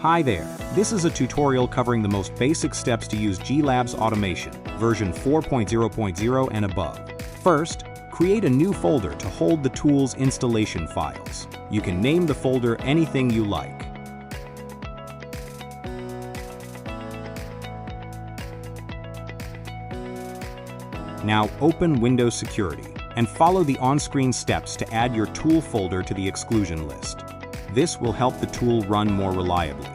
Hi there, this is a tutorial covering the most basic steps to use G-Labs Automation, version 4.0.0 and above. First, create a new folder to hold the tool's installation files. You can name the folder anything you like. Now open Windows Security and follow the on-screen steps to add your tool folder to the exclusion list. This will help the tool run more reliably.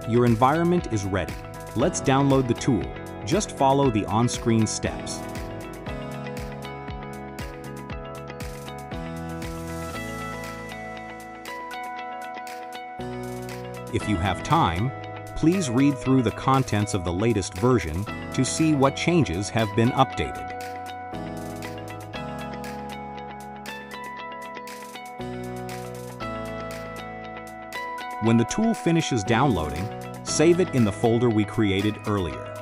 Your environment is ready. Let's download the tool. Just follow the on-screen steps. If you have time, please read through the contents of the latest version to see what changes have been updated. When the tool finishes downloading, save it in the folder we created earlier.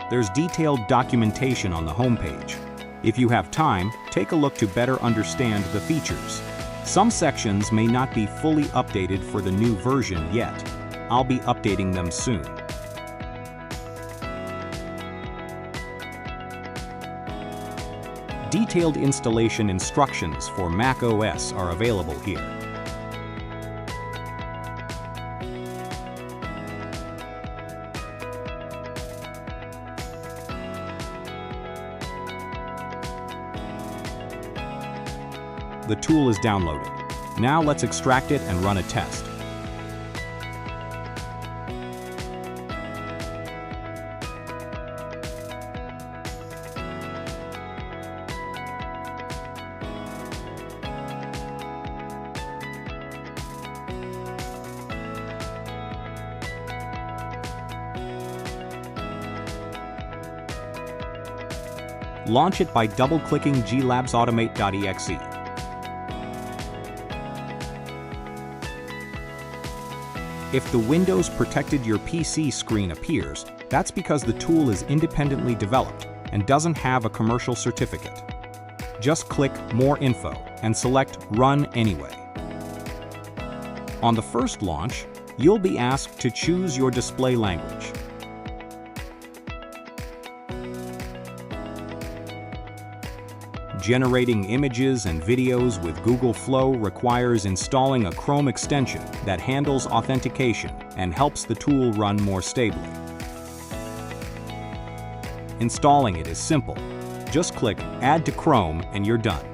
There's detailed documentation on the homepage. If you have time, take a look to better understand the features. Some sections may not be fully updated for the new version yet. I'll be updating them soon. Detailed installation instructions for Mac OS are available here. The tool is downloaded. Now let's extract it and run a test. Launch it by double-clicking glabsautomate.exe. If the Windows Protected Your PC screen appears, that's because the tool is independently developed and doesn't have a commercial certificate. Just click More Info and select Run Anyway. On the first launch, you'll be asked to choose your display language. Generating images and videos with Google Flow requires installing a Chrome extension that handles authentication and helps the tool run more stably. Installing it is simple. Just click Add to Chrome and you're done.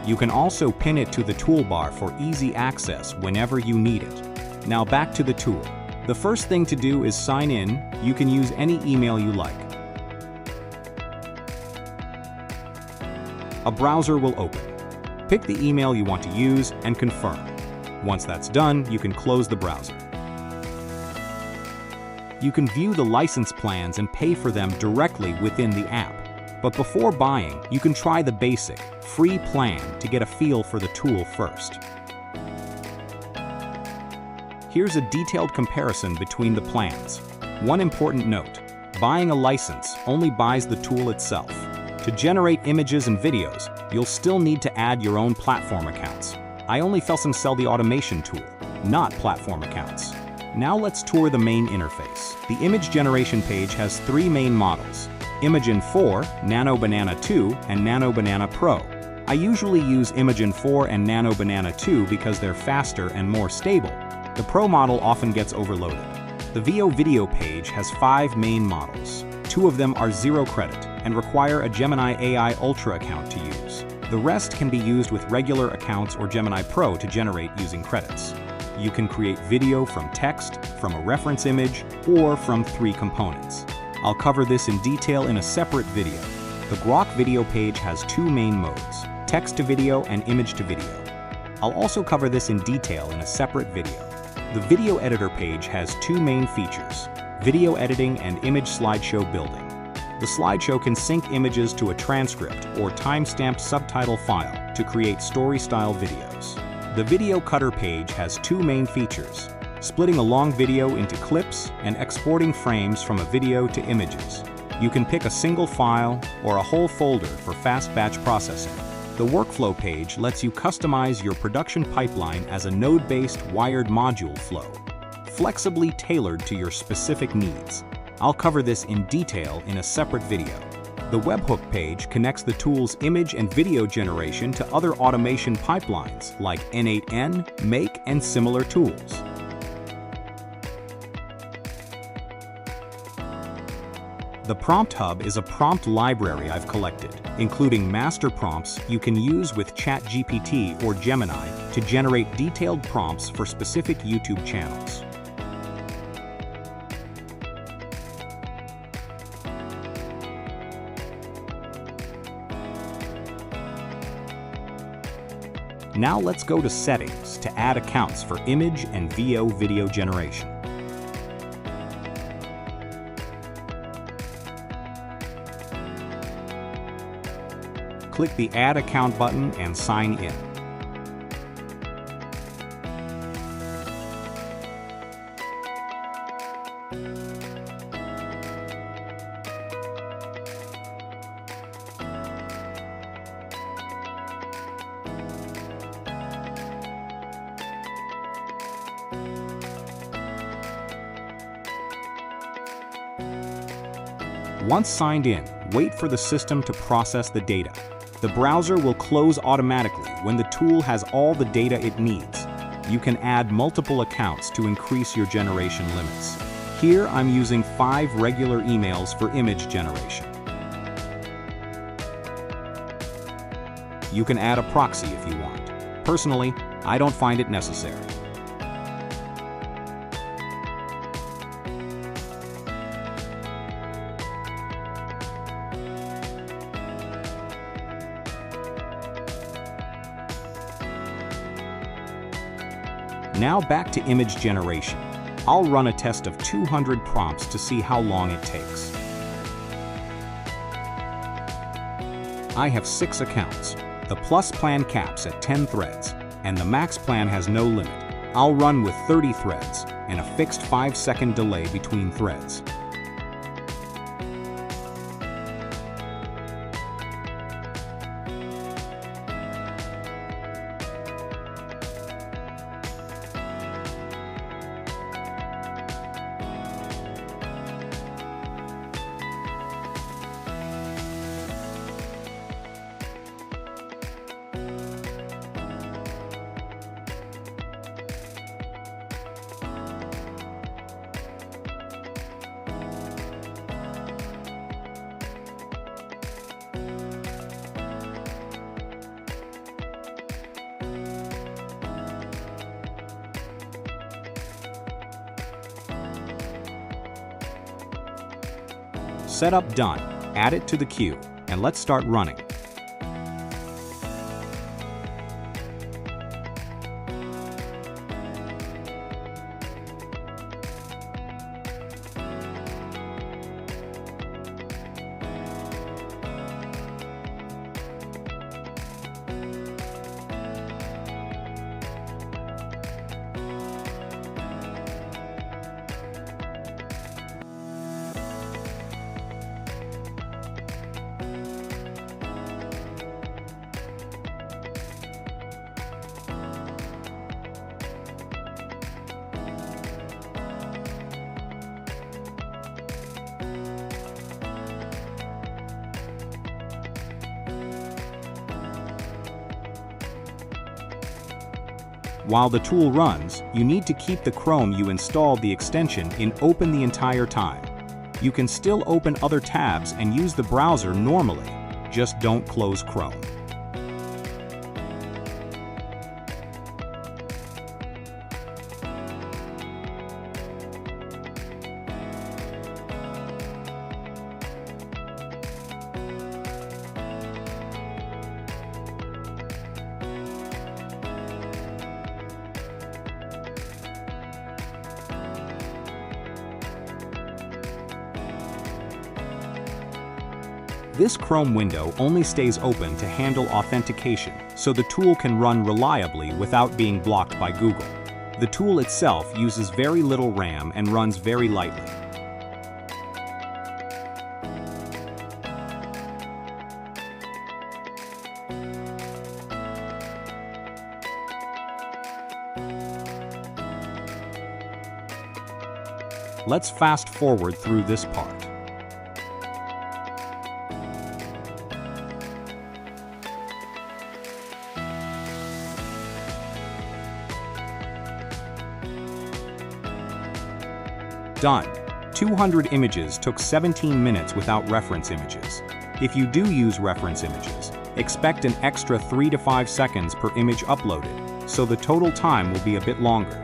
You can also pin it to the toolbar for easy access whenever you need it. Now back to the tool. The first thing to do is sign in. You can use any email you like. A browser will open. Pick the email you want to use and confirm. Once that's done, you can close the browser. You can view the license plans and pay for them directly within the app. But before buying, you can try the basic, free plan to get a feel for the tool first. Here's a detailed comparison between the plans. One important note, buying a license only buys the tool itself. To generate images and videos, you'll still need to add your own platform accounts. I only sell the automation tool, not platform accounts. Now let's tour the main interface. The image generation page has three main models: Imagen 4, Nano Banana 2, and Nano Banana Pro. I usually use Imagen 4 and Nano Banana 2 because they're faster and more stable. The Pro model often gets overloaded. The VO video page has 5 main models. 2 of them are 0 credit and require a Gemini AI Ultra account to use. The rest can be used with regular accounts or Gemini Pro to generate using credits. You can create video from text, from a reference image, or from 3 components. I'll cover this in detail in a separate video. The Grok video page has 2 main modes: text to video and image to video. I'll also cover this in detail in a separate video. The video editor page has two main features: video editing and image slideshow building. The slideshow can sync images to a transcript or time-stamped subtitle file to create story-style videos. The video cutter page has two main features: splitting a long video into clips and exporting frames from a video to images. You can pick a single file or a whole folder for fast batch processing. The workflow page lets you customize your production pipeline as a node-based wired module flow, flexibly tailored to your specific needs. I'll cover this in detail in a separate video. The Webhook page connects the tool's image and video generation to other automation pipelines like N8N, Make, and similar tools. The Prompt Hub is a prompt library I've collected, including master prompts you can use with ChatGPT or Gemini to generate detailed prompts for specific YouTube channels. Now let's go to Settings to add accounts for image and VO video generation. Click the Add Account button and sign in. Once signed in, wait for the system to process the data. The browser will close automatically when the tool has all the data it needs. You can add multiple accounts to increase your generation limits. Here I'm using 5 regular emails for image generation. You can add a proxy if you want. Personally, I don't find it necessary. Now back to image generation. I'll run a test of 200 prompts to see how long it takes. I have 6 accounts. The Plus plan caps at 10 threads, and the Max plan has no limit. I'll run with 30 threads and a fixed 5-second delay between threads. Setup done. Add it to the queue, and let's start running. While the tool runs, you need to keep the Chrome you installed the extension in open the entire time. You can still open other tabs and use the browser normally, just don't close Chrome. This Chrome window only stays open to handle authentication, so the tool can run reliably without being blocked by Google. The tool itself uses very little RAM and runs very lightly. Let's fast forward through this part. Done. 200 images took 17 minutes without reference images. If you do use reference images, expect an extra 3 to 5 seconds per image uploaded, so the total time will be a bit longer.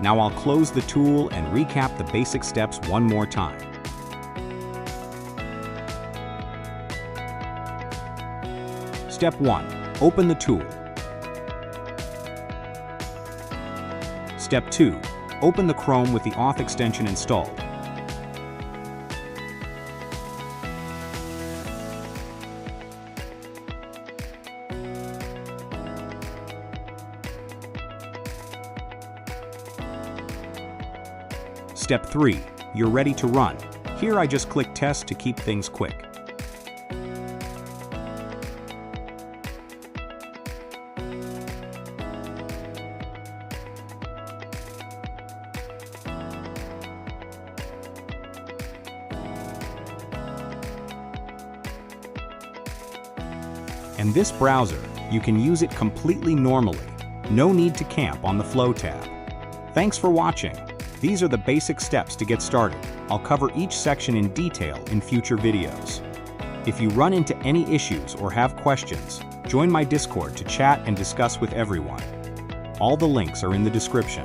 Now I'll close the tool and recap the basic steps one more time. Step 1. Open the tool. Step 2. Open the Chrome with the auth extension installed. Step 3. You're ready to run. Here I just click Test to keep things quick. And this browser, you can use it completely normally. No need to camp on the Flow tab. Thanks for watching. These are the basic steps to get started. I'll cover each section in detail in future videos. If you run into any issues or have questions, join my Discord to chat and discuss with everyone. All the links are in the description.